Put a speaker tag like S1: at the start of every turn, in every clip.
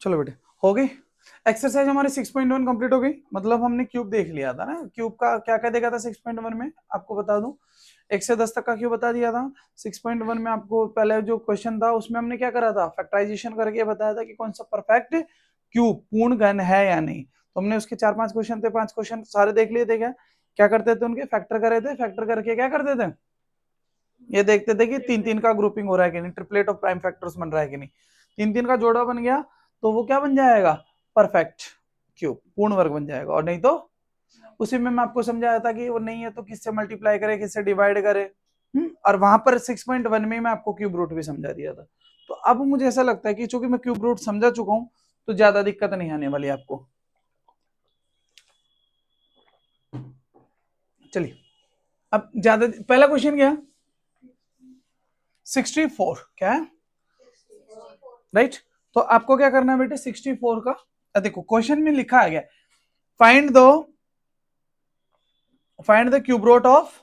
S1: चलो बेटे हो गई एक्सरसाइज हमारी 6.1 कंप्लीट हो गई। मतलब हमने क्यूब देख लिया था ना, क्यूब का क्या क्या देखा था 6.1 में, आपको बता दूं 1 से 10 तक का क्यूब बता दिया था। 6.1 में आपको पहले जो क्वेश्चन था उसमें हमने क्या करा था, फैक्टराइजेशन करके बताया था कि कौन सा परफेक्ट क्यूब पूर्ण घन है या नहीं। तो हमने उसके 4-5 क्वेश्चन थे, 5 क्वेश्चन सारे देख लिए थे। क्या करते थे उनके, फैक्टर करे थे, फैक्टर करके क्या करते थे, ये देखते थे कि 3-3 का ग्रुपिंग हो रहा है कि नहीं, ट्रिपलेट ऑफ प्राइम फैक्टर्स बन रहा है कि नहीं। 3-3 का जोड़ा बन गया तो वो क्या बन जाएगा, परफेक्ट क्यूब, पूर्ण वर्ग बन जाएगा। और नहीं तो उसी में मैं आपको समझाया था कि वो नहीं है तो किससे मल्टीप्लाई करे, किससे डिवाइड करे। और वहां पर 6.1 में मैं आपको क्यूब रूट भी समझा दिया था। तो अब मुझे ऐसा लगता है कि चूंकि मैं क्यूब रूट समझा चुका हूं तो ज्यादा दिक्कत नहीं आने वाली आपको। चलिए अब ज्यादा, पहला क्वेश्चन क्या, 64 क्या है, राइट। तो आपको क्या करना है बेटे, 64 का देखो क्वेश्चन में लिखा है, find the cube root of,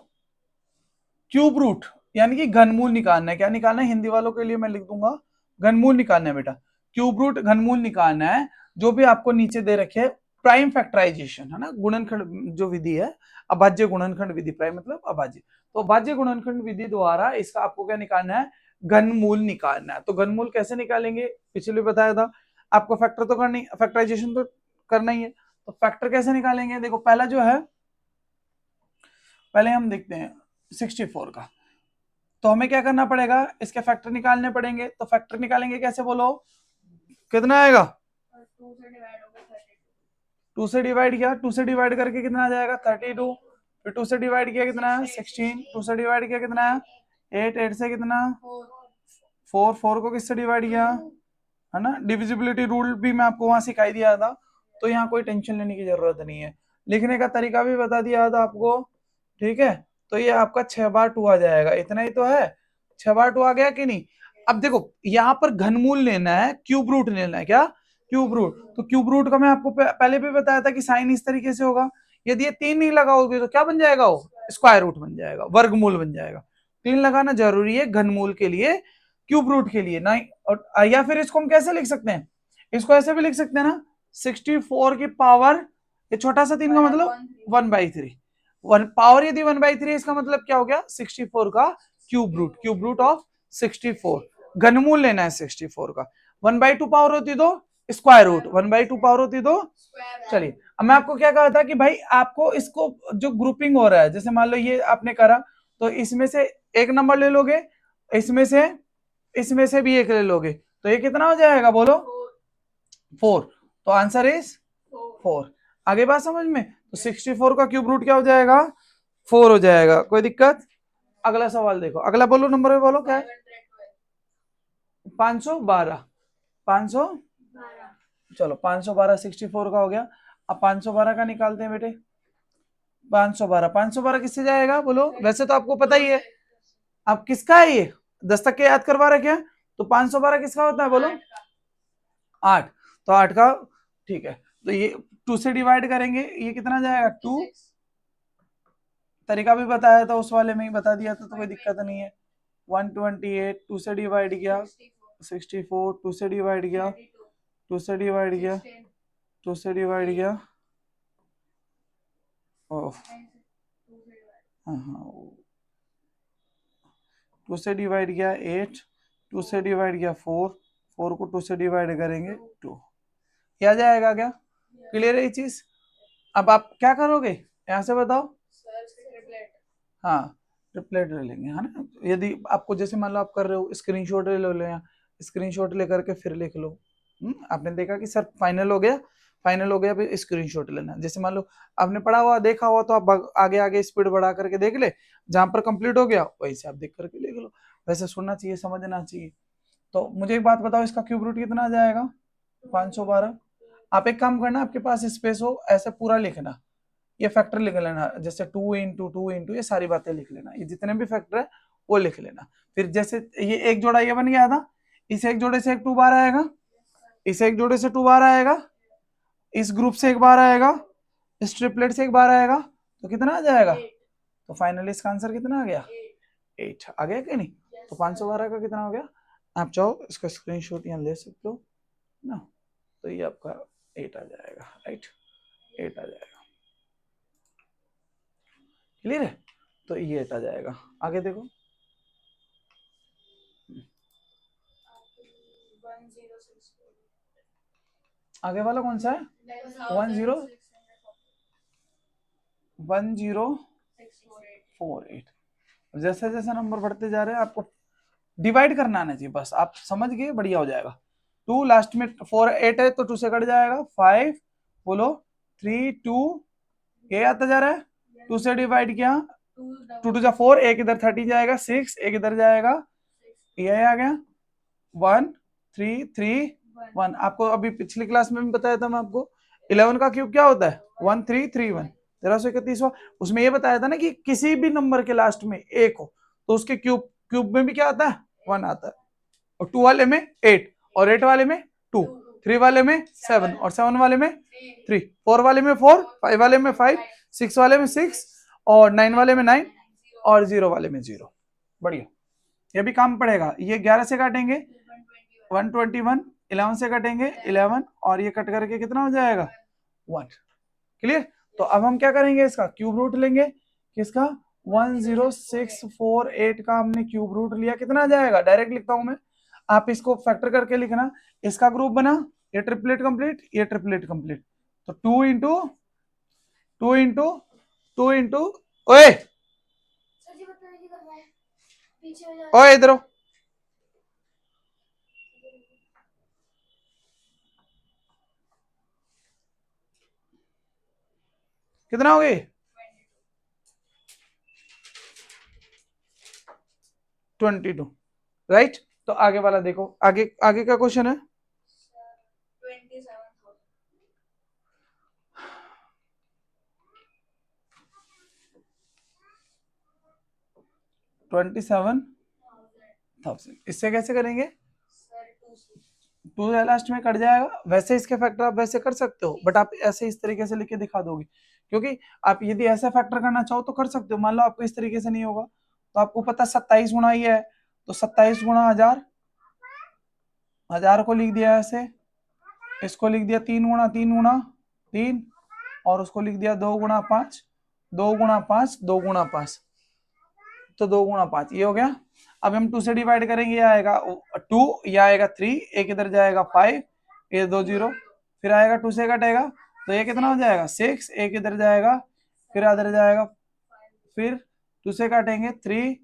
S1: cube root यानी कि घनमूल निकालना है। क्या निकालना है, हिंदी वालों के लिए मैं लिख दूंगा घनमूल निकालना है बेटा। क्यूब रूट घनमूल निकालना है, जो भी आपको नीचे दे रखे है प्राइम फैक्टराइजेशन है ना, गुणनखंड जो विधि है, अभाज्य गुणनखंड विधि, प्राइम मतलब अभाज्य, तो अभाज्य गुणनखंड विधि द्वारा इसका आपको क्या निकालना है, घनमूल निकालना है। तो घनमूल कैसे निकालेंगे, पिछले बताया था आपको, फैक्टर तो करनी, फैक्टराइजेशन तो करना ही है। तो फैक्टर कैसे निकालेंगे, देखो पहला जो है, पहले हम देखते हैं 64 का। तो हमें क्या करना पड़ेगा, इसके फैक्टर निकालने पड़ेंगे। तो फैक्टर निकालेंगे कैसे, बोलो कितना आएगा, 2 से डिवाइड किया, 2 से डिवाइड करके कितना आ जाएगा 32, फिर 2 से डिवाइड किया कितना है 16, 2 से डिवाइड किया कितना है 8, 8 से कितना 4, 4 को किससे डिवाइड किया है ना, डिविजिबिलिटी रूल भी मैं आपको वहां सिखाई दिया था। तो यहाँ कोई टेंशन लेने की जरूरत नहीं है, लिखने का तरीका भी बता दिया था आपको, ठीक है। तो ये आपका 6 बार 2 आ जाएगा, इतना ही तो है, 6 बार 2 आ गया कि नहीं। अब देखो यहाँ पर घनमूल लेना है, क्यूब रूट लेना है, क्या क्यूब रूट। तो क्यूब रूट का मैं आपको पहले भी बताया था कि साइन इस तरीके से होगा, यदि ये 3 नहीं लगाओगे तो क्या बन जाएगा, वो स्क्वायर रूट बन जाएगा, वर्गमूल बन जाएगा। 3 लगाना जरूरी है घनमूल के लिए, क्यूब रूट के लिए ना। और या फिर इसको हम कैसे लिख सकते हैं, इसको ऐसे भी लिख सकते हैं ना, 64 की पावर, ये छोटा सा 3 का मतलब 1/3, वन पावर यदि 1/3 इसका मतलब क्या हो गया 64 का cube root, cube root of 64। घनमूल लेना है 64 का, 1/2 पावर होती तो स्क्वायर रूट, 1/2 पावर होती तो, चलिए अब मैं आपको क्या कहा था कि भाई आपको इसको जो ग्रुपिंग हो रहा है, जैसे मान लो ये आपने करा तो इसमें से एक नंबर ले लोगे, इसमें से भी एक ले लोगे, तो ये कितना हो जाएगा बोलो 4। तो आंसर इज 4। आगे बात समझ में, तो 64 का क्यूब रूट क्या हो जाएगा 4 हो जाएगा, कोई दिक्कत। अगला सवाल देखो, अगला बोलो नंबर में, बोलो क्या है 512, 500, चलो 512 64 का हो गया। अब 512 का निकालते हैं बेटे, 512, 512 किससे जाएगा बोलो, वैसे तो आपको पता ही है, अब किसका है ये 10 तक के याद करवा रखे हैं, तो 512 किसका होता है बोलो 8, तो 8 का, ठीक है। तो ये 2 से डिवाइड करेंगे, ये कितना जाएगा 2, तरीका भी बताया था उस वाले में ही बता दिया था, तो कोई दिक्कत नहीं है। 128, 2 से डिवाइड किया 64, 2 से डिवाइड किया, 2 से डिवाइड किया, 2 से डिवाइड किया, हाँ 2 से डिवाइड किया 8, 2 से डिवाइड किया 4, 4 को 2 से डिवाइड करेंगे 2, क्या जाएगा, क्या क्लियर है ये चीज। अब आप क्या करोगे यहाँ से बताओ, हाँ ट्रिपलेट ले लेंगे है ना। यदि आपको जैसे मान लो आप कर रहे हो स्क्रीनशॉट ले लो, स्क्रीनशॉट लेकर के फिर लिख लो। आपने देखा कि सर फाइनल हो गया, फाइनल हो गया, फिर स्क्रीनशॉट लेना। जैसे मान लो आपने पढ़ा हुआ देखा हुआ तो आप आगे आगे स्पीड बढ़ा करके देख ले, जहां पर कंप्लीट हो गया वहीं से आप देख करके लिख लो। वैसे सुनना चाहिए, समझना चाहिए। तो मुझे एक बात बताओ, इसका क्यूब रूट कितना आ जाएगा 512। आप एक काम करना, आपके पास स्पेस हो ऐसे पूरा लिखना, ये फैक्टर लिख लेना, जैसे 2 × 2 × ये सारी बातें लिख लेना, ये जितने भी फैक्टर है वो लिख लेना। फिर जैसे ये एक जोड़ा ये बन गया था, इस एक जोड़े से एक 2 बार आएगा, इस एक जोड़े से 2 बार आएगा, इस ग्रुप से एक बार आएगा, इस ट्रिपलेट से एक बार आएगा, तो कितना आ जाएगा, तो फाइनली इसका आंसर कितना आ गया 8 आ गया कि नहीं। तो 512 का कितना हो गया, आप चाहो इसका स्क्रीनशॉट यहाँ ले सकते हो ना। ये आपका 8 आ जाएगा, राइट, 8 आ जाएगा, क्लियर है, तो ये 8 आ जाएगा। आगे देखो, आगे वाला कौन सा है, 1048। जैसे जैसे नंबर बढ़ते जा रहे हैं आपको डिवाइड करना आना चाहिए, बस आप समझ गए, बढ़िया हो जाएगा। 2 लास्ट में 4 8 है तो 2 से कट जाएगा, 5 बोलो 3 2, ये आता जा रहा है, 2 से डिवाइड किया, 2 2 जा 4, एक इधर 30 जाएगा, 6 एक इधर जाएगा, ये आ गया 1 3 3 1। आपको अभी पिछली क्लास में भी बताया था मैं आपको, 11 का क्यूब क्या होता है, 1 3 3 1, 1331। उसमें ये बताया था ना कि किसी भी नंबर के लास्ट में एक हो तो उसके क्यूब क्यूब में भी क्या आता है, 1 आता है। और 2 वाले में 8, और 8 वाले में 2, 3 वाले में 7, और 7 वाले में 3, 4 वाले में 4, 5 वाले में 5, 6 वाले में 6, और 9 वाले में 9, और 0 वाले में 0। बढ़िया, ये भी काम पड़ेगा। ये 11 से काटेंगे 121, 11 से कटेंगे 11, और ये कट करके कितना हो जाएगा 1। क्लियर, तो अब हम क्या करेंगे, इसका क्यूब रूट लेंगे, किसका 10648 का हमने क्यूब रूट लिया, कितना आ जाएगा, डायरेक्ट लिखता हूं मैं, आप इसको फैक्टर करके लिखना। इसका ग्रुप बना, ये ट्रिपलेट कंप्लीट, ये ट्रिपलेट कंप्लीट, तो 2 इंटू 2 इंटू 2 इंटू, ओए ओए इधर कितना हो गए, 22, राइट। तो आगे वाला देखो, आगे आगे का क्वेश्चन है 27,000। इससे कैसे करेंगे, 2 लास्ट में कट जाएगा, वैसे इसके फैक्टर आप वैसे कर सकते हो, बट आप ऐसे इस तरीके से लिख के दिखा दोगे, क्योंकि आप यदि ऐसा फैक्टर करना चाहो तो कर सकते हो। मान लो आपको इस तरीके से नहीं होगा, तो आपको पता 27 गुणा ये है, तो 27 गुणा 1000, 1000 को लिख दिया ऐसे, इसको लिख दिया 3 गुणा 3 गुणा 3, और उसको लिख दिया 2 गुणा 5, 2 गुणा 5, 2 गुणा 5, तो 2 गुणा 5 ये हो गया। अब हम 2 से डिवाइड करेंगे, ये आएगा 2, ये आएगा 3, एक इधर जाएगा 5, ये 2 0, फिर आएगा 2 से कटेगा, तो ये कितना हो जाएगा 6, एक इधर जाएगा, फिर इधर जाएगा, फिर 2 से काटेंगे 3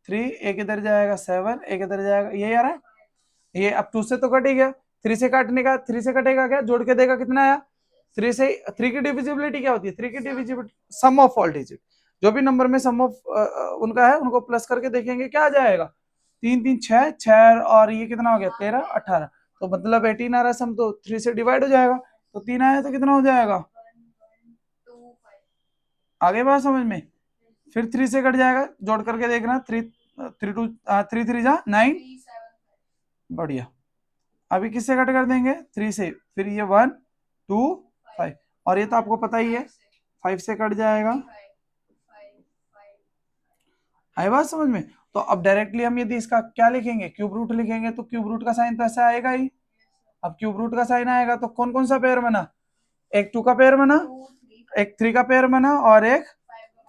S1: 3, एक इधर जाएगा 7, एक इधर जाएगा, ये आ रहा है, ये अब 2 से तो कट ही गया, 3 से काटने का, 3 से कटेगा क्या, जोड़ के देगा कितना आया 3 से। 3 की डिविजिबिलिटी क्या होती है, 3 की divisibility sum of all digit, जो भी नंबर में सम ऑफ उनका है उनको प्लस करके देखेंगे क्या आ जाएगा, 3 3 6 6, और ये कितना हो गया 13 18, तो मतलब 18 आ रहा है सम, तो 3 से डिवाइड हो जाएगा, तो 3 आया तो कितना हो जाएगा, आगे बात समझ में। फिर 3 से कट जाएगा, जोड़ करके देखना, 3 3 3 जा 9, बढ़िया। अभी किससे कट कर देंगे, 3 से, फिर ये 1 2 5, और ये तो आपको पता ही है 5 से कट जाएगा, आई बात समझ में। तो अब डायरेक्टली हम यदि इसका क्या लिखेंगे, क्यूब रूट लिखेंगे, तो क्यूब रूट का साइन तो ऐसा आएगा ही। अब क्यूब रूट का साइन आएगा तो कौन कौन सा पेयर बना, एक 2 का पेयर बना, एक 3 का पेयर बना, और एक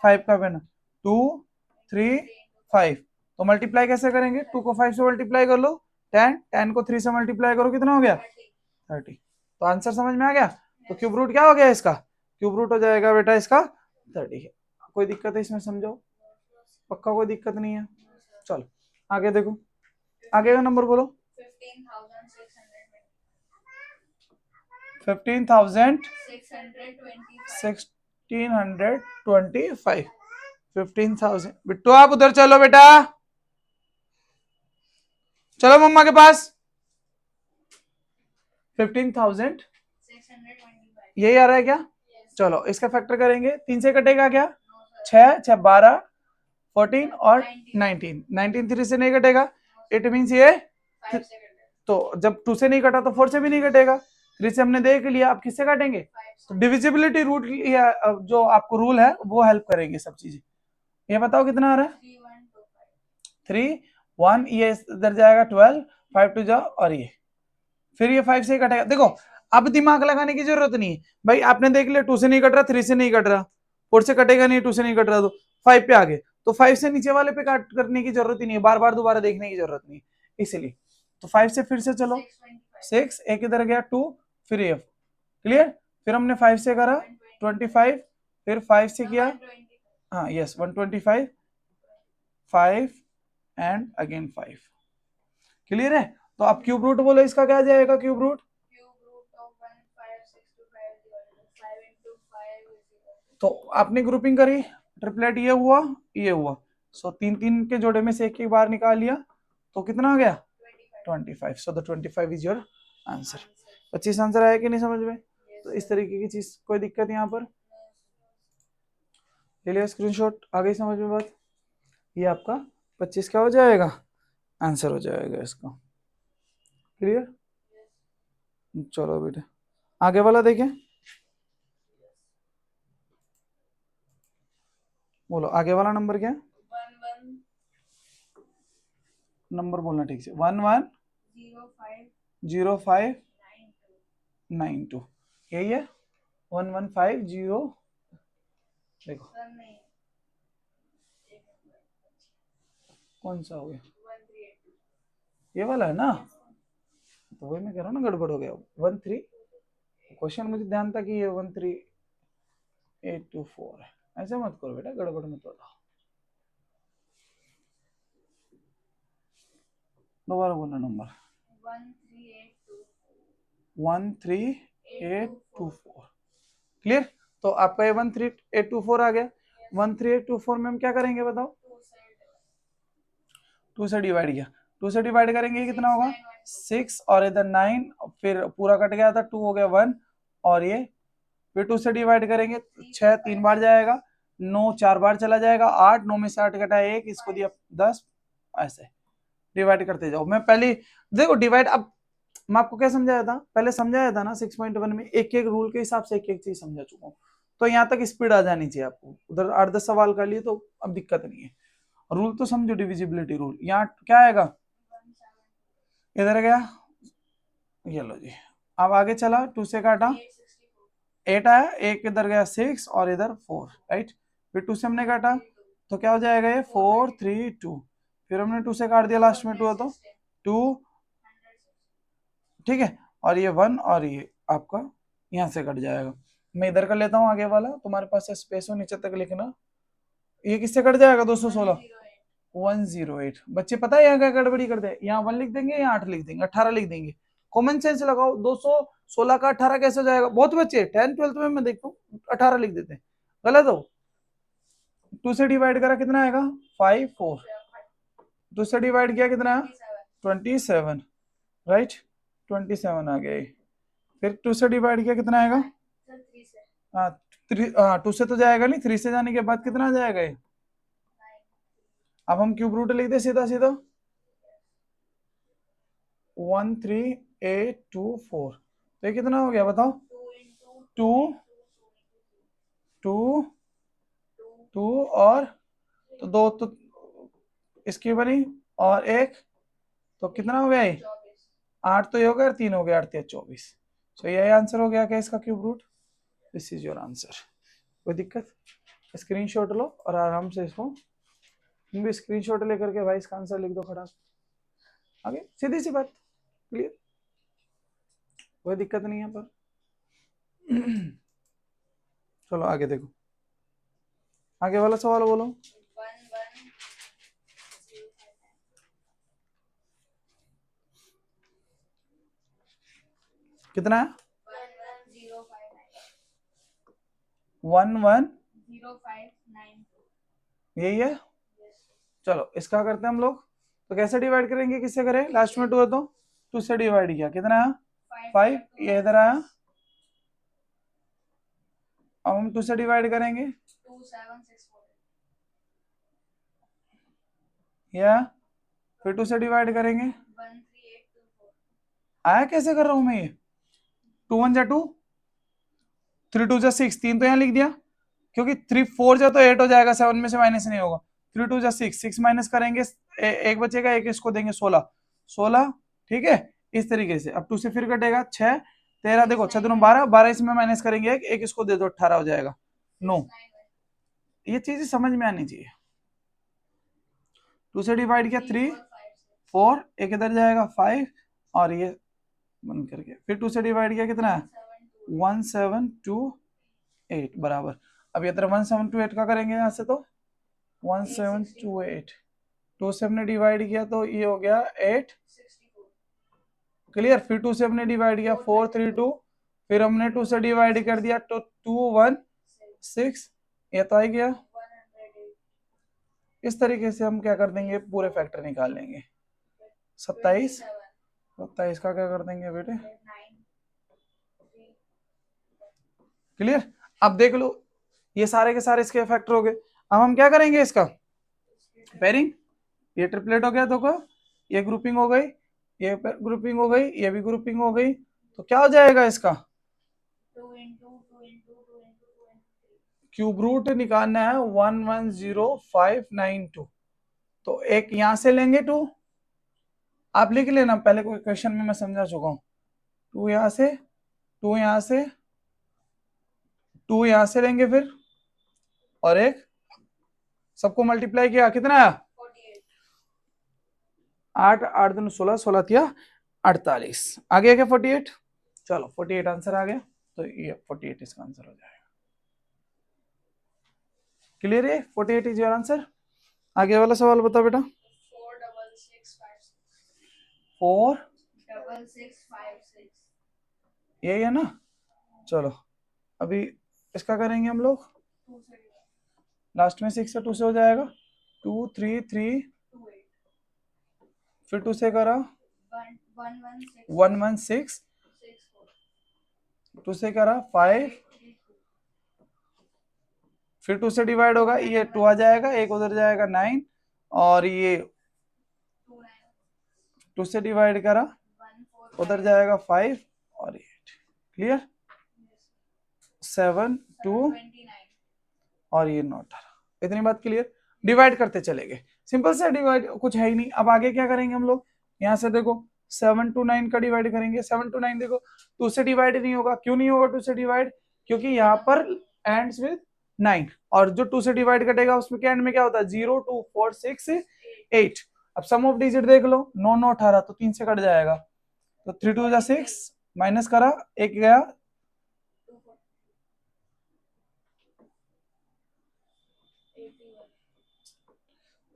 S1: 5 का बना, 2 3 5। तो मल्टीप्लाई कैसे करेंगे, 2 को 5 से मल्टीप्लाई कर लो 10, 10 को 3 से मल्टीप्लाई करो, कितना हो गया 30। तो आंसर समझ में आ गया। तो क्यूब रूट क्या हो गया इसका, क्यूब रूट हो जाएगा बेटा इसका 30 है। कोई दिक्कत है इसमें, समझो, पक्का कोई दिक्कत नहीं है। चलो आगे देखो, आगे का नंबर बोलो, 15,625, 15,000। बिट्टू आप उधर चलो बेटा, चलो मम्मा के पास। 15,000 यही आ रहा है क्या, चलो इसका फैक्टर करेंगे, 3 से कटेगा क्या, 6 6 12, 14 और 19, 19 3 से नहीं कटेगा, इट मीन्स ये, तो जब 2 से नहीं कटा तो 4 से भी नहीं कटेगा, 3 से हमने देख लिया, अब किससे काटेंगे, तो डिविजिबिलिटी रूट जो आपको रूल है वो हेल्प करेगी सब चीजें। ये बताओ कितना आ रहा है, 3 1, ये इधर जाएगा 12, 5 2 जा, और ये फिर ये 5 से कटेगा। देखो अब दिमाग लगाने की जरूरत नहीं है भाई, आपने देख लिया 2 से नहीं कट रहा, 3 से नहीं कट रहा, 4 से कटेगा नहीं, 2 से नहीं कट रहा, तो 5 पे आ गए, तो 5 से नीचे वाले पे काट करने की जरूरत ही नहीं है, बार बार दोबारा देखने की जरूरत नहीं है इसलिए। तो 5 से फिर से चलो, 6 एक इधर गया 2, फिर ये क्लियर, फिर हमने 5 से करा 25, फिर 5 से किया, हाँ यस 125, 5 एंड अगेन 5, क्लियर है। तो आप क्यूब रूट बोलो, इसका क्या जाएगा क्यूब रूट, तो आपने ग्रुपिंग करी, ट्रिपलेट ये हुआ ये हुआ, सो तीन तीन के जोड़े में से एक बार निकाल लिया, तो कितना आ गया 25, so the 25 is your answer. 25 answer आया कि नहीं समझ में, तो इस तरीके की चीज, कोई दिक्कत यहाँ पर, ले लिया स्क्रीनशॉट, आ गई समझ में बात, ये आपका 25 क्या हो जाएगा, आंसर हो जाएगा इसका, क्लियर। चलो बेटा आगे वाला देखें, बोलो आगे वाला नंबर क्या है, नंबर बोलना ठीक से, 110592, यही है 1150, देखो कौन सा हो गया, ये वाला है ना, तो वही मैं कह रहा हूँ ना गड़बड़ हो गया, 13, क्वेश्चन मुझे ध्यान था कि ये 13824 है, ऐसे मत करो बेटा, गड़बड़ मत बताओ, दोबारा बोलना नंबर 13824, क्लियर। तो आपका ये 13824 आ गया, 13824 में हम क्या करेंगे बताओ, 2 से डिवाइड किया, 2 से डिवाइड करेंगे कितना होगा 6, और इधर 9, फिर पूरा कट गया था 2 हो गया 1, और ये फिर 2 से डिवाइड करेंगे 6 3 बार जाएगा, 9 4 बार चला जाएगा, 8, 9 में से 8 घटा 1, इसको दिया 10, ऐसे डिवाइड करते जाओ। मैं पहले देखो डिवाइड, अब मैं आपको क्या समझाया था, पहले समझाया था ना 6.1 में, एक एक रूल के हिसाब से एक एक चीज समझा चुका हूँ, तो यहाँ तक स्पीड आ जानी चाहिए आपको, उधर 8-10 सवाल कर लिए तो अब दिक्कत नहीं है, रूल तो समझो, डिविजिबिलिटी रूल, यहाँ क्या आएगा, इधर गया, ये लो जी, अब आगे चला 2 से काटा 8 आया, एक इधर गया 6 और इधर 4, राइट, फिर 2 से हमने काटा, तो क्या हो जाएगा ये 4 3 2, फिर हमने 2 से काट दिया, लास्ट में 2 है तो 2, ठीक है, और ये 1, और ये आपका यहाँ से कट जाएगा, मैं इधर कर लेता हूँ आगे वाला, तुम्हारे पास स्पेस हो नीचे तक लिखना, ये किससे कट जाएगा 216, 108, बच्चे पता है यहाँ क्या गड़बड़ी कर दे, यहाँ 1 लिख देंगे, यहाँ 8 लिख देंगे, 18 लिख देंगे, कॉमन सेंस लगाओ, 216 का 18 कैसे हो जाएगा, बहुत बच्चे 10th-12th में मैं देखता हूँ 18 लिख देते हैं, गलत हो, 2 से डिवाइड करा कितना आएगा 5 4, 2 से डिवाइड किया कितना है 27, राइट 27 आ गया, फिर 2 से डिवाइड किया कितना आएगा, हाँ 2 से तो जाएगा नहीं, 3 से जाने के बाद कितना आ जाएगा ये, अब हम क्यूब रूट लिख दे सीधा सीधा 13824, तो ये कितना हो गया बताओ, 2 2 2 और तो 2 तो इसकी बनी, और एक, तो कितना हो गया ये 8, तो ये हो गया 3 हो गया 8 3 24, तो यही आंसर हो गया क्या इसका cube root, this is your answer. कोई दिक्कत, स्क्रीनशॉट लो और आराम से इसको, तुम भी स्क्रीनशॉट लेकर के भाई इसका आंसर लिख दो खड़ा, आगे सीधी सी बात, क्लियर, कोई दिक्कत नहीं है पर चलो आगे देखो, आगे वाला सवाल बोलो, कितना है 110592, यही है, चलो इसका करते हैं हम लोग, तो कैसे डिवाइड करेंगे, किससे करें, लास्ट में 2 है तो 2 से डिवाइड किया, कितना है 5, ये इधर आया, अब हम 2 से डिवाइड करेंगे, या फिर 2 से डिवाइड करेंगे, आया कैसे कर रहा हूं मैं ये, 2 1 जा 2, 3 2 जा 6, 3 तो यहाँ लिख दिया, क्योंकि 3 4 जा तो 8 हो जाएगा, 7 में से माइनस नहीं होगा, 3 2 जा 6, 6 माइनस करेंगे, एक बचेगा, एक इसको देंगे 16, 16, ठीक है, इस तरीके से, अब 2 से फिर कटेगा 6, 13 देखो 6 दूनी 12, 12 इसमें माइनस करेंगे एक इसको दे दो 18 हो जाएगा। नो, ये चीज समझ में आनी चाहिए। 2 से डिवाइड किया 3 4, एक इधर जाएगा 5 और ये बंद करके फिर 2 से डिवाइड किया कितना है 1728 बराबर। अब ये तरह 1728 का करेंगे यहाँ से तो 1728 2 से हमने डिवाइड किया तो ये हो गया 8 क्लियर। फिर 2 से हमने डिवाइड किया 432, फिर हमने 2 से डिवाइड कर दिया तो 216, ये तो आ गया। इस तरीके से हम क्या कर देंगे पूरे फैक्टर निकाल लेंगे। 27 का क्या कर देंगे बेटे क्लियर। अब देख लो ये सारे के सारे इसके फैक्टर हो गए। अब हम क्या करेंगे इसका पेयरिंग। ये ट्रिपलेट हो गया देखो, ये ग्रुपिंग हो गई, ये ग्रुपिंग हो गई, ये भी ग्रुपिंग हो गई, तो क्या हो जाएगा इसका क्यूब रूट निकालना है 110592। तो एक यहां से लेंगे 2, आप लिख लेना पहले कोई क्वेश्चन में मैं समझा चुका हूं। 2 यहां से 2 यहां से 2 यहां से लेंगे फिर, और एक सबको मल्टीप्लाई किया कितना आया 8 8 दूनी 16, 16 तिया 48, आ गया क्या 48। चलो 48 आंसर आ गया, तो ये 48 इसका आंसर हो जाएगा। क्लियर है, 48 इज योर आंसर। आगे वाला सवाल बताओ बेटा। 46656 यही है ना। चलो अभी इसका करेंगे हम लोग, लास्ट में 6 से 2 से हो जाएगा 2 3 3, फिर 2 से करा 116, 2 से करा 5, फिर 2 से डिवाइड होगा ये 2 आ जाएगा, एक उधर जाएगा 9, और ये 2 से डिवाइड करा उधर जाएगा 5 और 8। क्लियर 7 2 और ये 9 18, इतनी बात क्लियर। डिवाइड करते चले गए, सिंपल से डिवाइड, कुछ है ही नहीं। अब आगे क्या करेंगे हम लोग, यहाँ से देखो 7 to 9 का डिवाइड करेंगे। 7 to 9 देखो 2 से डिवाइड नहीं होगा, क्यों नहीं होगा 2 से डिवाइड, क्योंकि यहाँ पर एंड्स विद 9, और जो 2 से डिवाइड कटेगा उसमें के एंड में क्या होता है 0 2 4 6 8। अब सम ऑफ डिजिट देख लो 9 9 18, तो 3 से कट जाएगा, तो 3 2 जा 6, माइनस करा एक गया,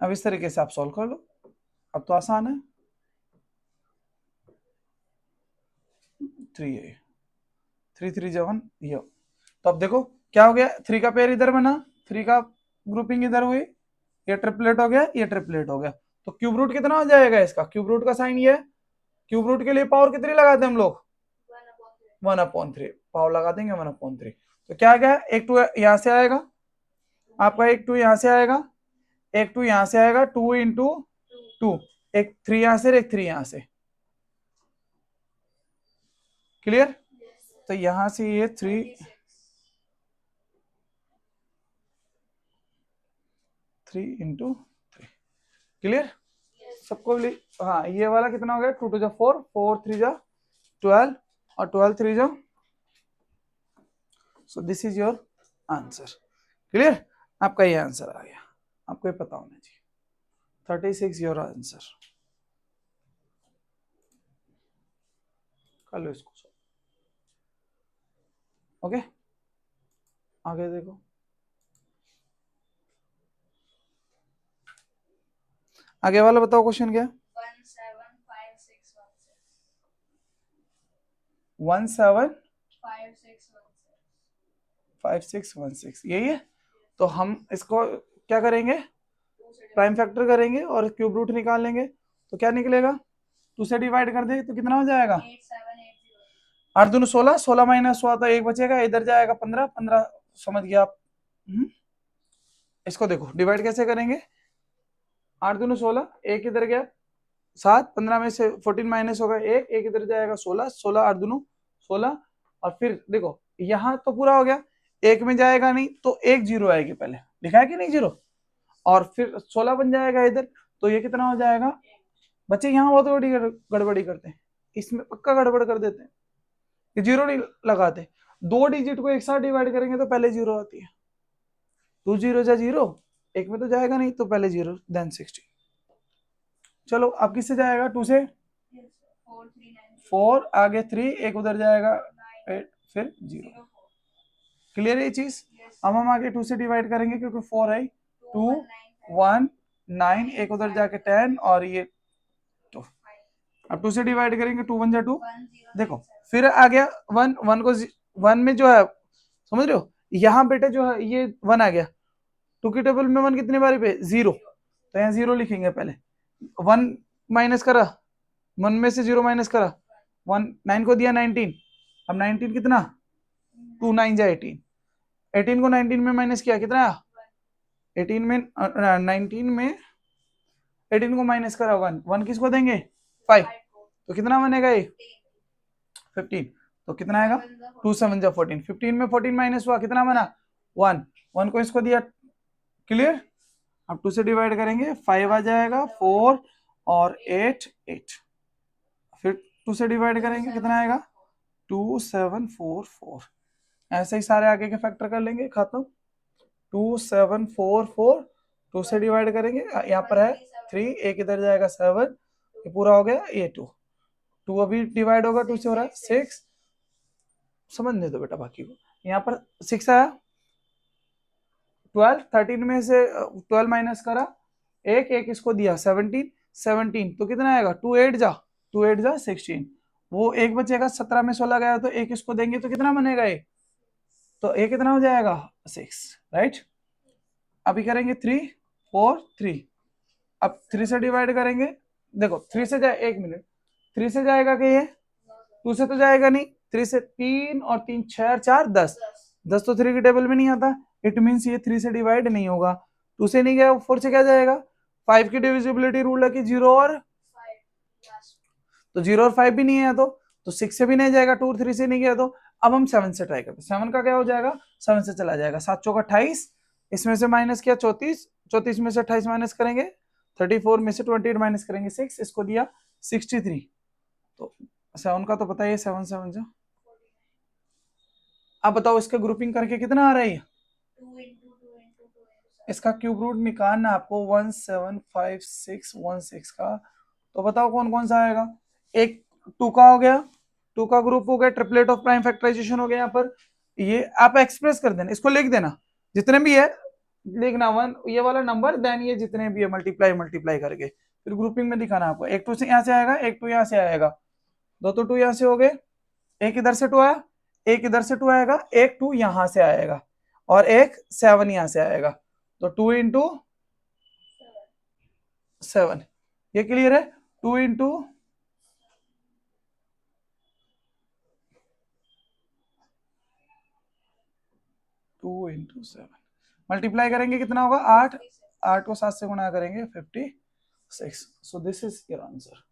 S1: अब इस तरीके से आप सॉल्व कर लो। अब तो आसान है, 3 है 3 3 7 ये। तो अब देखो क्या हो गया, 3 का पेयर इधर बना, 3 का ग्रुपिंग इधर हुई, ये ट्रिपलेट हो गया, ये ट्रिपलेट हो गया, तो क्यूब रूट कितना हो जाएगा इसका, क्यूब रूट का साइन ये है। क्यूब रूट के लिए पावर कितनी लगाते हैं हम लोग 1/3, पावर लगा देंगे 1/3। तो क्या गया, एक 2 यहाँ से आएगा आपका, एक 2 यहाँ से आएगा, एक 2 यहाँ से आएगा, 2 इंटू 2, एक 3 यहाँ से, एक 3 यहाँ से। क्लियर, तो यहां से ये 3 इंटू 3। क्लियर सबको, हाँ ये वाला कितना हो गया 2 2 जा 4, 4 3 जा 12, और 12 3 जा, सो this is your answer. Clear, आपका ये आंसर आ गया, आपको ये पता होना चाहिए। 36 योर आंसर। कर लो इसको, ओके आगे देखो। आगे वाला बताओ क्वेश्चन क्या है। 175616 यही है। तो हम इसको क्या करेंगे, प्राइम फैक्टर करेंगे और क्यूब रूट निकाल लेंगे, तो क्या निकलेगा 2 से डिवाइड कर दे तो कितना हो जाएगा 8 दूनी 16, 16 माइनस हुआ तो एक बचेगा, इधर जाएगा 15 15, समझ गया आप। इसको देखो डिवाइड कैसे करेंगे, 8 दूनी 16, एक इधर गया 7, 15 में से 14 माइनस होगा एक, एक इधर जाएगा 16, 16 8 दूनी 16, और फिर देखो यहाँ तो पूरा हो गया, एक में जाएगा नहीं तो एक जीरो आएगी, पहले लिखा है कि नहीं जीरो, और फिर 16 बन जाएगा इधर, तो ये कितना हो जाएगा। बच्चे यहाँ बहुत बड़ी गड़बड़ी करते हैं, इसमें पक्का गड़बड़ कर देते हैं, ये जीरो नहीं लगाते, 2 डिजिट को एक साथ डिवाइड करेंगे तो पहले जीरो आती है, 2 जीरो जा जीरो, एक में तो जाएगा नहीं, तो पहले जीरो देन 16। चलो अब किससे जाएगा, 2 से 4, आगे 3, एक उधर जाएगा 8, फिर 0। क्लियर है ये चीज। अब हम आगे 2 से डिवाइड करेंगे क्योंकि 4 है, 2 1 9, एक उधर जाके 10 और ये 2। अब 2 से डिवाइड करेंगे, 2 1 जा 2, देखो फिर आ गया 1, 1 को 1 में जो है समझ रहे हो, यहाँ बेटे जो है ये 1 आ गया, 2 की टेबल में 1 कितनी बारी पे 0, तो यहाँ 0 लिखेंगे पहले, 1 माइनस करा, 1 में से 0 माइनस करा, 1 9 को दिया 19, अब 19 कितना 2 9 जा 18, 18 को 19 में माइनस किया कितना 18 में 19 में 18 को माइनस करा 1, 1 किसको देंगे 5, तो कितना बनेगा ये 15, तो कितना आएगा 2 7 जा 14, 15 में 14 माइनस हुआ कितना बना 1, 1 को इसको दिया। क्लियर। अब 2 से डिवाइड करेंगे 5 आ जाएगा, 4 और 8 8, फिर 2 से डिवाइड करेंगे कितना आएगा 2 7 4 4, ऐसे ही सारे आगे के फैक्टर कर लेंगे, खत्म। 2 7 4 4, 2 से डिवाइड करेंगे, यहाँ पर है 3, एक इधर जाएगा 7, ये पूरा हो गया, ये 2, 2 अभी डिवाइड होगा 2 से हो रहा है 6, समझने दो बेटा बाकी को। यहाँ पर 6 आया, 12 13 में से 12 माइनस करा, एक इसको दिया 17 17, तो कितना आएगा 2 8 जा 16, वो एक बचेगा, 17 में 16 गया तो एक इसको देंगे तो कितना बनेगा ये, तो ये कितना हो जाएगा 6, राइट। अभी करेंगे 3 4 3, अब 3 से डिवाइड करेंगे, देखो 3 से जाए, 1 मिनट, 3 से जाएगा कि ये 2 से तो जाएगा नहीं, 3 से 3 और 3 6 4 10, 10 तो 3 की टेबल में नहीं आता, इट मीन्स ये 3 से डिवाइड नहीं होगा, 2 से नहीं गया, 4 से क्या जाएगा, 5 की डिविजिबिलिटी रूल है कि 0 और, तो 0 और 5 भी नहीं है, तो 6 से भी नहीं जाएगा, 2 और 3 से नहीं गया, तो अब हम 7 से ट्राई करते हैं, 7 का क्या हो जाएगा, 7 से चला जाएगा, 7 चौका 28, इसमें से माइनस किया 34, 34 में से 28 माइनस करेंगे 34, में से 28 माइनस करेंगे 6, इसको दिया 63, तो 7 का तो पता ही है, 7 7 जो, अब बताओ इसका ग्रुपिंग करके कितना आ रहा है, इसका क्यूब रूट निकालना आपको 175616 का, तो बताओ कौन कौन सा आएगा, एक 2 का हो गया, 2 का ग्रुप हो गया, ट्रिपलेट ऑफ प्राइम फैक्टराइजेशन हो गया, यहाँ पर ये आप एक्सप्रेस कर देना, इसको लिख देना जितने भी है, लिखना 1 ये वाला नंबर, देन ये जितने भी है मल्टीप्लाई मल्टीप्लाई करके, फिर ग्रुपिंग में दिखाना आपको, एक 2 से यहाँ से आएगा, एक 2 यहाँ से आएगा, दो तो 2 यहाँ से हो गए, एक इधर से 2 आया, एक इधर से 2 आएगा, एक 2 यहाँ से आएगा, और एक 7 यहाँ से आएगा, तो 2 इंटू 7, ये क्लियर है, 2 इंटू 7 मल्टीप्लाई करेंगे कितना होगा 8, 8 को 7 से गुणा करेंगे 56, so this is your answer,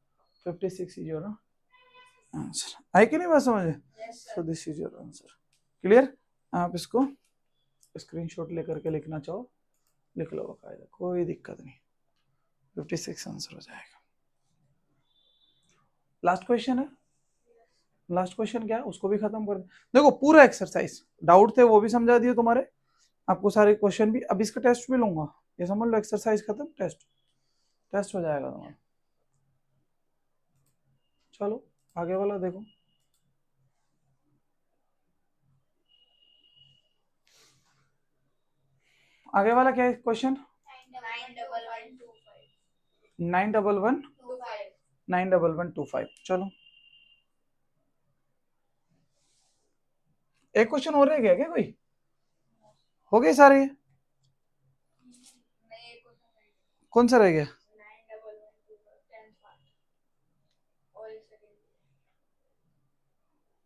S1: 56 is your answer. आई कि नहीं बात समझे, so this is your answer. Clear. आप इसको स्क्रीनशॉट लेकर के लिखना चाहो लिख लो बाकायदा, कोई दिक्कत नहीं, 56 आंसर हो जाएगा। लास्ट क्वेश्चन है, लास्ट क्वेश्चन क्या है उसको भी खत्म कर देखो, पूरा एक्सरसाइज डाउट थे वो भी समझा दिए तुम्हारे, आपको सारे क्वेश्चन भी, अब इसका टेस्ट भी लूंगा, ये समझ लो एक्सरसाइज खत्म, टेस्ट हो जाएगा तुम्हारा। चलो आगे वाला देखो, आगे वाला क्या है क्वेश्चन, 91125, चलो एक क्वेश्चन और रह गया क्या कोई, हो गए सारे, कौन सा रह गया,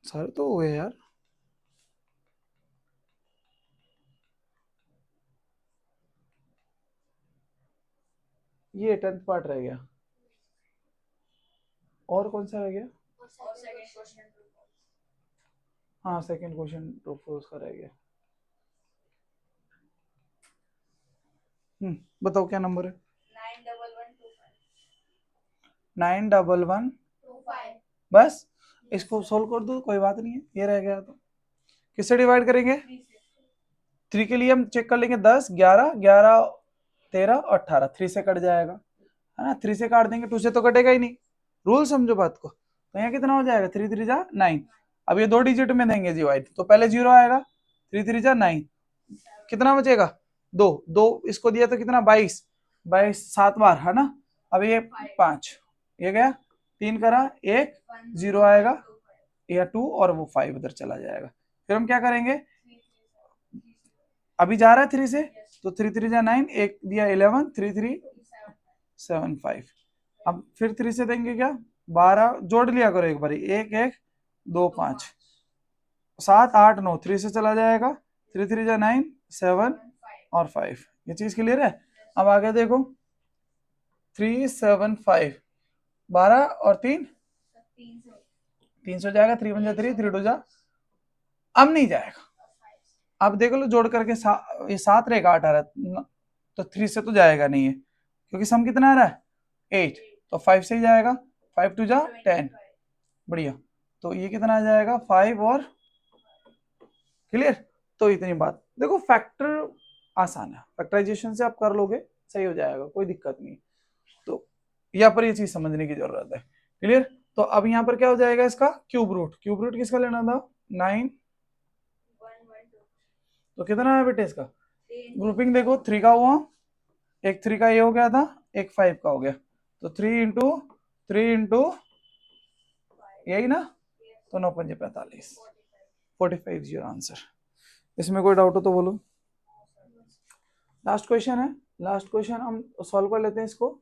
S1: सारे तो हो गए यार, ये 10th पार्ट रह गया, और कौन सा रह गया, हाँ सेकंड क्वेश्चन ट्रू फॉल्स का रह गया। बताओ क्या नंबर है, 91125, बस इसको सोल्व कर दो, कोई बात नहीं है, ये रह गया तो किससे डिवाइड करेंगे? 3 के लिए हम चेक कर लेंगे 10, 11, 11, 13 और 18, 3 से कट जाएगा, है ना, 3 से काट देंगे, 2 से तो कटेगा ही नहीं, रूल समझो बात को। तो यहाँ कितना हो जाएगा? 3 3 जा 9। अब ये 2 डिजिट में देंगे डिवाइड, तो पहले 0 आएगा, 3 3 जा 9, कितना बचेगा? 2, 2 इसको दिया तो कितना? 22, 22 7 बार, है ना। अब ये 5, ये गया, 3 करा, 1 0 आएगा, या 2 और वो 5 उधर चला जाएगा। फिर हम क्या करेंगे? अभी जा रहा है 3 से, तो 3 3 जा 9, 1 दिया 11, 3 3 7 5। अब फिर 3 से देंगे क्या? 12, जोड़ लिया करो एक बार, 1 1 2 5 7 8 9, 3 से चला जाएगा, 3 3 जा 9 7 और 5। ये चीज क्लियर है? अब आगे देखो, 3 7 5, 12 और 3 300 जाएगा, 3 1 जा 3, 3 2 जा, अब नहीं जाएगा। अब देखो लो जोड़ करके ये 7 रहेगा 18, तो 3 से तो जाएगा नहीं है, क्योंकि सम कितना आ रहा है? 8, तो 5 से ही जाएगा, 5 2 जा 10, बढ़िया। तो ये कितना आ जाएगा? 5 और क्लियर। तो इतनी बात, देखो फैक्टर आसान है, फैक्टराइजेशन से आप कर लोगे, सही हो जाएगा, कोई दिक्कत नहीं। तो यहाँ पर ये चीज समझने की जरूरत है, क्लियर। तो अब यहाँ पर क्या हो जाएगा इसका? Cube root. क्यूब रूट किसका लेना था? 9, तो कितना है बेटे इसका? ग्रुपिंग देखो, 3 का हुआ, एक 3 का ये हो गया था, एक 5 का हो गया, तो 3 इंटू 3 इंटू यही ना, तो 9 5 45, 45 योर आंसर। इसमें कोई डाउट हो तो बोलो। लास्ट क्वेश्चन है, लास्ट क्वेश्चन हम सॉल्व कर लेते हैं इसको।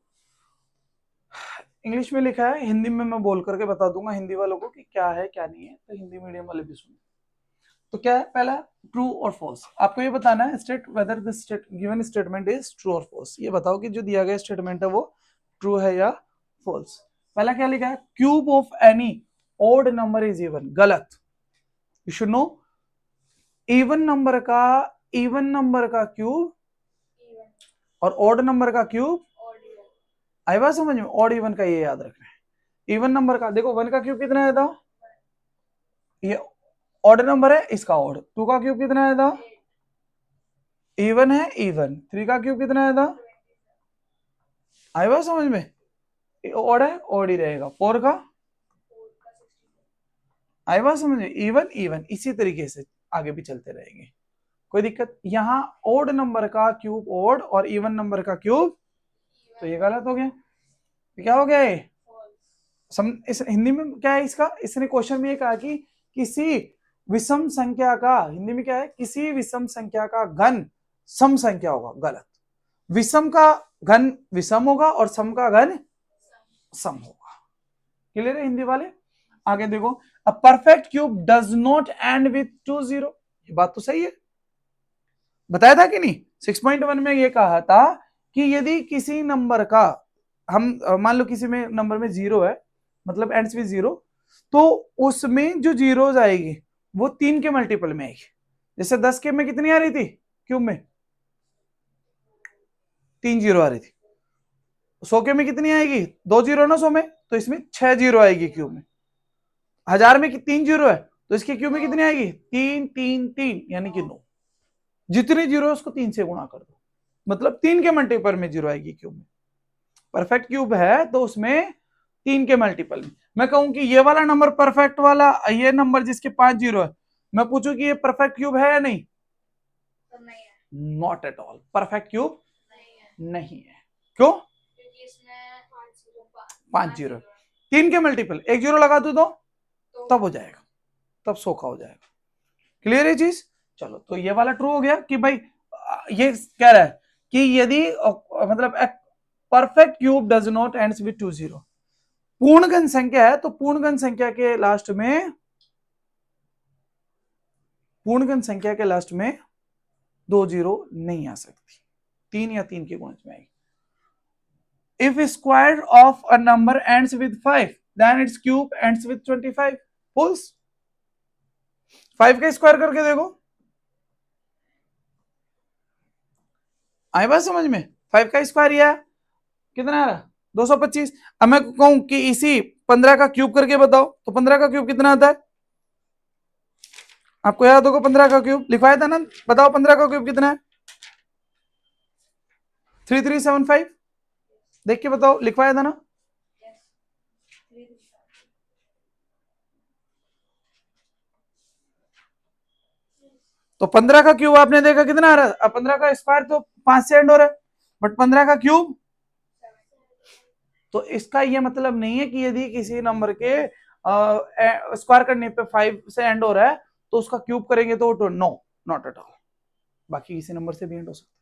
S1: इंग्लिश में लिखा है, हिंदी में मैं बोल करके बता दूंगा हिंदी वालों को कि क्या है क्या नहीं है, तो हिंदी मीडियम वाले भी सुनो। तो क्या है? पहला ट्रू और फॉल्स, आपको ये बताना है state whether the given statement is true और फॉल्स। ये बताओ कि जो दिया गया स्टेटमेंट है वो ट्रू है या फॉल्स। पहला क्या लिखा है? Cube of any odd number is even, गलत। You should know, even number का क्यूब और ओड नंबर का क्यूब, आई बात समझ में? ऑड इवन का ये याद रखना है। इवन नंबर का देखो, 1 का क्यूब कितना आया था? ये ऑड नंबर है, इसका ऑड। 2 का क्यूब कितना आया था? इवन है, इवन। 3 का क्यूब कितना आया था? आई बात समझ में? ऑड है, ऑड ही रहेगा। 4 का, आई बात समझ में? इवन इवन, इसी तरीके से आगे भी चलते रहेंगे, कोई दिक्कत। यहाँ ऑड नंबर का क्यूब ऑड और इवन नंबर का क्यूब, तो ये गलत हो गया। तो क्या हो गया ये? इस हिंदी में क्या है इसका? इसने क्वेश्चन में ये कहा कि किसी विषम संख्या का, हिंदी में क्या है? किसी विषम संख्या का घन सम संख्या होगा, गलत। विषम का घन विषम होगा और सम का घन सम होगा। क्लियर है हिंदी वाले? आगे देखो, a perfect cube does not and with 2 0। ये बात तो सही है, बताया था कि नहीं? 6.1 में ये कहा था कि यदि किसी नंबर का, हम मान लो किसी में नंबर में 0 है, मतलब एंड्स विद 0, तो उसमें जो जीरोज आएगी वो 3 के मल्टीपल में आएगी। जैसे 10 के में कितनी आ रही थी क्यूब में? 3 जीरो आ रही थी। 100 के में कितनी आएगी? 2 जीरो ना 100 में, तो इसमें 6 जीरो आएगी क्यूब में। 1000 में 3 जीरो है, तो इसके क्यूब में कितनी आएगी? 3 3 3, यानी कि 9। जितनी जीरो है उसको 3 से गुणा कर दो, मतलब 3 के मल्टीपल में जीरो आएगी क्यूब में। परफेक्ट क्यूब है तो उसमें 3 के मल्टीपल में। मैं कहूं कि ये वाला नंबर परफेक्ट वाला, ये नंबर जिसके 5 जीरो है, मैं पूछूं कि ये परफेक्ट क्यूब है या नहीं? Not at all, perfect cube नहीं है। क्यों? 5 जीरो, 3 के मल्टीपल, 1 जीरो लगा दो तो तब हो जाएगा, तब 100 का हो जाएगा। क्लियर है चीज? चलो, तो ये वाला ट्रू हो गया कि भाई ये कह रहा है कि यदि मतलब perfect cube does not ends with 2 0। पूर्णघन संख्या है तो पूर्णघन संख्या के लास्ट में, पूर्णघन संख्या के लास्ट में 2 जीरो नहीं आ सकती, 3 या 3 के गुणज में आएगी। If square of a number ends with 5, then its cube ends with 25. False. 5 का स्क्वायर करके देखो, आई बात समझ में? 5 का स्क्वायर यह कितना आ रहा? 225। अब मैं कहूं कि इसी 15 का क्यूब करके बताओ, तो 15 का क्यूब कितना आता है? आपको याद होगा 15 का क्यूब लिखवाया था ना, बताओ 15 का क्यूब कितना है? 3375। देख के बताओ, लिखवाया था ना? तो 15 का क्यूब आपने देखा कितना आ रहा है? अब 15 का स्क्वायर तो 5 से एंड हो रहा है, बट 15 का क्यूब, तो इसका ये मतलब नहीं है कि यदि किसी नंबर के स्क्वायर करने पे 5 से एंड हो रहा है तो उसका क्यूब करेंगे तो नो, नॉट एट ऑल। बाकी किसी नंबर से भी एंड हो सकता है।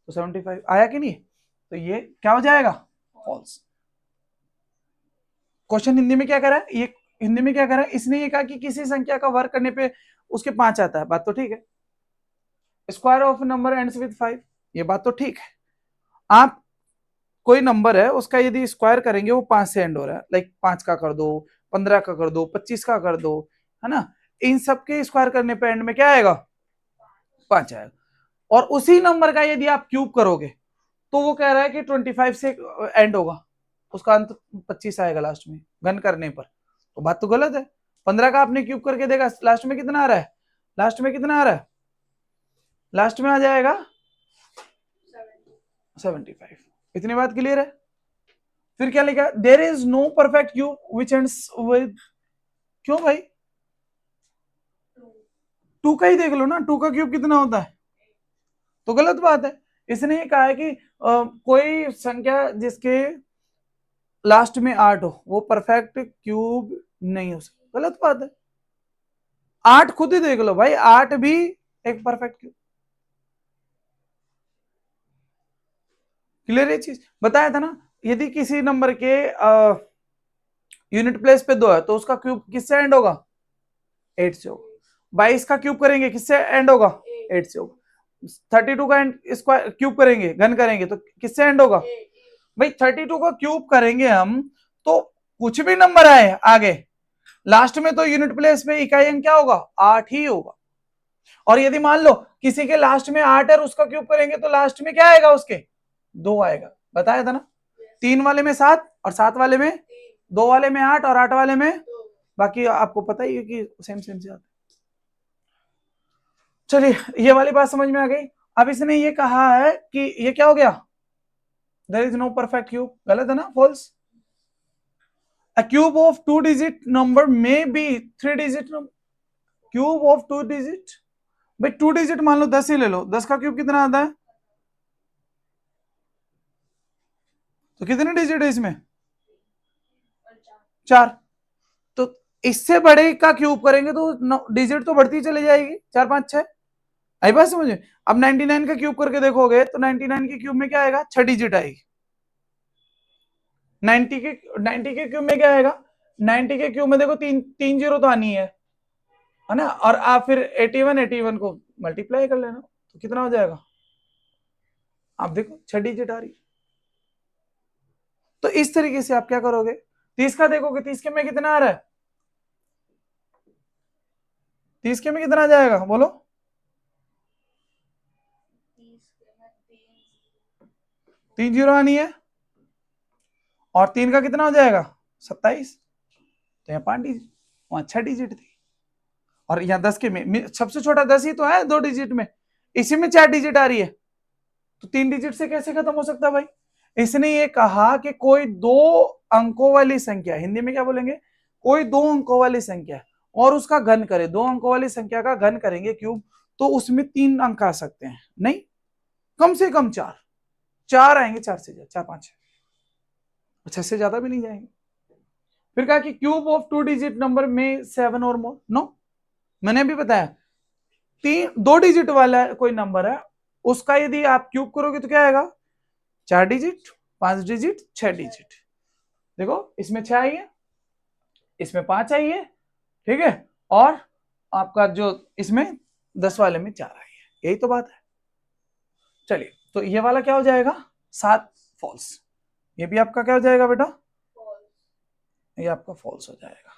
S1: तो 75 आया कि नहीं? तो ये क्या हो जाएगा? फॉल्स। क्वेश्चन हिंदी में क्या कर रहा है? ये हिंदी में क्या कर रहा है? इसने ये कहा कि किसी संख्या का वर्ग करने पे उसके 5 आता है, बात तो ठीक है। Square of number ends with 5, ये बात तो ठीक है। आप कोई नंबर है उसका यदि स्क्वायर करेंगे वो 5 से एंड हो रहा है, लाइक 5 का कर दो, 15 का कर दो, 25 का कर दो, है ना, इन सब के स्क्वायर करने पे एंड में क्या आएगा? 5 आएगा। और उसी नंबर का यदि आप क्यूब करोगे तो वो कह रहा है कि 25 से एंड होगा, उसका अंत 25 आएगा लास्ट में घन करने पर, तो बात तो गलत है। 15 का आपने क्यूब करके देखा, लास्ट में कितना आ रहा है? लास्ट में कितना आ रहा है? लास्ट में आ जाएगा 75। इतनी बात क्लियर है? फिर क्या लिखा? There is no perfect cube which ends with, क्यों भाई? 2 का ही देख लो ना, 2 का क्यूब कितना होता है? तो गलत बात है। इसने ये कहा है कि कोई संख्या जिसके लास्ट में 8 हो वो परफेक्ट क्यूब नहीं हो सकता, गलत बात है। 8 खुद ही देख लो भाई, 8 भी एक परफेक्ट क्यूब। क्लियर? ये चीज बताया था ना, यदि किसी नंबर के यूनिट प्लेस पे 2 है तो उसका क्यूब किससे एंड होगा? 8 से होगा। 22 का क्यूब करेंगे किससे एंड होगा? 8 से होगा। 32 का स्क्वायर क्यूब करेंगे, घन करेंगे तो किससे एंड होगा? भाई 32 का क्यूब करेंगे हम तो कुछ भी नंबर आए आगे, लास्ट में तो यूनिट प्लेस पे इकाई अंक क्या होगा? 8 ही होगा। और यदि मान लो किसी के लास्ट में 8 है, उसका क्यूब करेंगे तो लास्ट में क्या आएगा? उसके 2 आएगा। बताया था ना, 3 वाले में 7 और 7 वाले में 2 वाले में 8 और 8 वाले में, बाकी आपको पता ही है कि सेम सेम से आता है। चलिए ये वाली बात समझ में आ गई। अब इसने ये कहा है कि ये क्या हो गया? There is no perfect cube, गलत है ना? False. A cube of 2 digit number may be 3 digit number. Cube of 2 digit, भाई 2 डिजिट मान लो 10 ही ले लो, 10 का क्यूब कितना आता है? तो कितने डिजिट है इसमें? 4। तो इससे बड़े का क्यूब करेंगे तो डिजिट तो बढ़ती चली जाएगी, 4 5 6। आई बात समझे? अब 99 का क्यूब करके देखोगे तो 99 के क्यूब में क्या आएगा? 6 डिजिट आएगी। 90 के क्यूब में क्या आएगा? 90 के क्यूब में देखो 3 जीरो तो आनी है ना, और आप फिर 81 को मल्टीप्लाई कर लेना तो कितना हो जाएगा? आप देखो 6 डिजिट आ रही। तो इस तरीके से आप क्या करोगे? 30 का देखोगे, 30 के में कितना आ रहा है? 30 के में कितना आ जाएगा बोलो? 3 जीरो आनी है, और 3 का कितना हो जाएगा? 27। तो यहाँ 5 डिजिट, वहां 6 डिजिट थी, और यहाँ 10 के में सबसे छोटा 10 ही तो है 2 डिजिट में, इसी में 4 डिजिट आ रही है, तो 3 डिजिट से कैसे खत्म हो सकता है भाई? इसने ये कहा कि कोई 2 अंकों वाली संख्या, हिंदी में क्या बोलेंगे? कोई 2 अंकों वाली संख्या और उसका घन करे, 2 अंकों वाली संख्या का घन करेंगे क्यूब, तो उसमें 3 अंक आ सकते हैं, नहीं कम से कम 4 आएंगे, 4 से ज्यादा, 4 5 6 से ज्यादा भी नहीं जाएंगे। फिर कहा कि क्यूब ऑफ 2 डिजिट नंबर में 7 और मोर, नो, मैंने अभी बताया 2 डिजिट वाला कोई नंबर है उसका यदि आप क्यूब करोगे तो क्या आएगा? 4 डिजिट, 5 डिजिट, 6 डिजिट। देखो इसमें 6 आई है, इसमें 5 आई है, ठीक है, और आपका जो इसमें 10 वाले में 4 आई है, यही तो बात है। चलिए तो ये वाला क्या हो जाएगा? 7 फॉल्स। ये भी आपका क्या हो जाएगा बेटा? ये आपका फॉल्स हो जाएगा।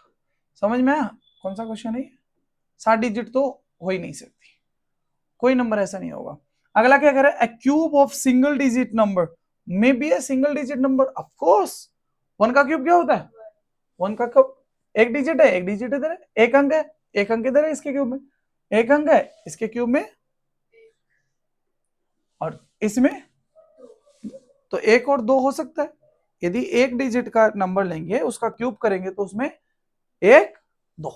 S1: समझ में आया कौन सा क्वेश्चन है? 7 डिजिट तो हो ही नहीं सकती, कोई नंबर ऐसा नहीं होगा। अगला क्या करे? a cube of single digit number may be a single digit number, of course 1 का क्यूब क्या होता है? 1 का कब एक डिजिट है, एक डिजिट इधर है, एक अंक है, एक अंक इधर है इसके क्यूब में, एक अंक है इसके क्यूब में, और इसमें तो 1 और 2 हो सकता है। यदि एक डिजिट का नंबर लेंगे उसका क्यूब करेंगे तो उसमें 1 2,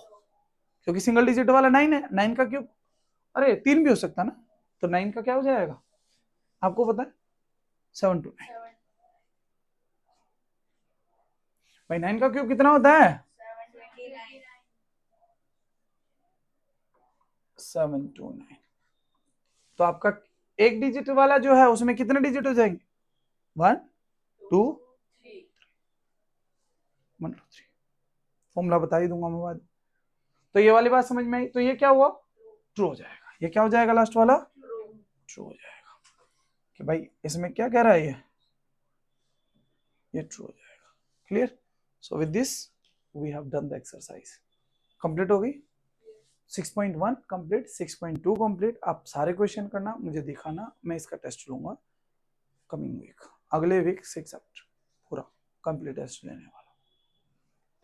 S1: क्योंकि सिंगल डिजिट वाला 9 है, 9 का क्यूब अरे 3 भी हो सकता है ना, तो 9 का क्या हो जाएगा आपको पता है 729। भाई 9 का क्यूब कितना होता है 729। तो आपका एक डिजिट वाला जो है उसमें कितने डिजिट हो जाएंगे 1 2 1 2 3, फॉर्मूला बता ही दूंगा मैं बाद। तो ये वाली बात समझ में आई, तो ये क्या हुआ ट्रू हो जाएगा, ये क्या हो जाएगा लास्ट वाला ट्रू हो जाएगा कि भाई इसमें क्या कह रहा है ये ट्रू हो जाएगा। Clear? So with this we have done the exercise. Complete हो गई 6.1 कंप्लीट, 6.2 कंप्लीट। आप सारे क्वेश्चन करना, मुझे दिखाना, मैं इसका टेस्ट लूंगा कमिंग वीक, अगले वीक 6 आफ्टर पूरा कंप्लीट टेस्ट लेने वाला।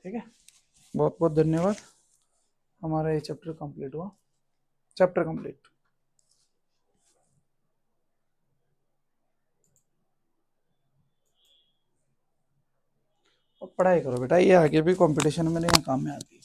S1: ठीक है, बहुत बहुत धन्यवाद। हमारा ये चैप्टर कंप्लीट हुआ, चैप्टर कंप्लीट। पढ़ाई करो बेटा, ये आगे भी कंपटीशन में नहीं काम में आती है।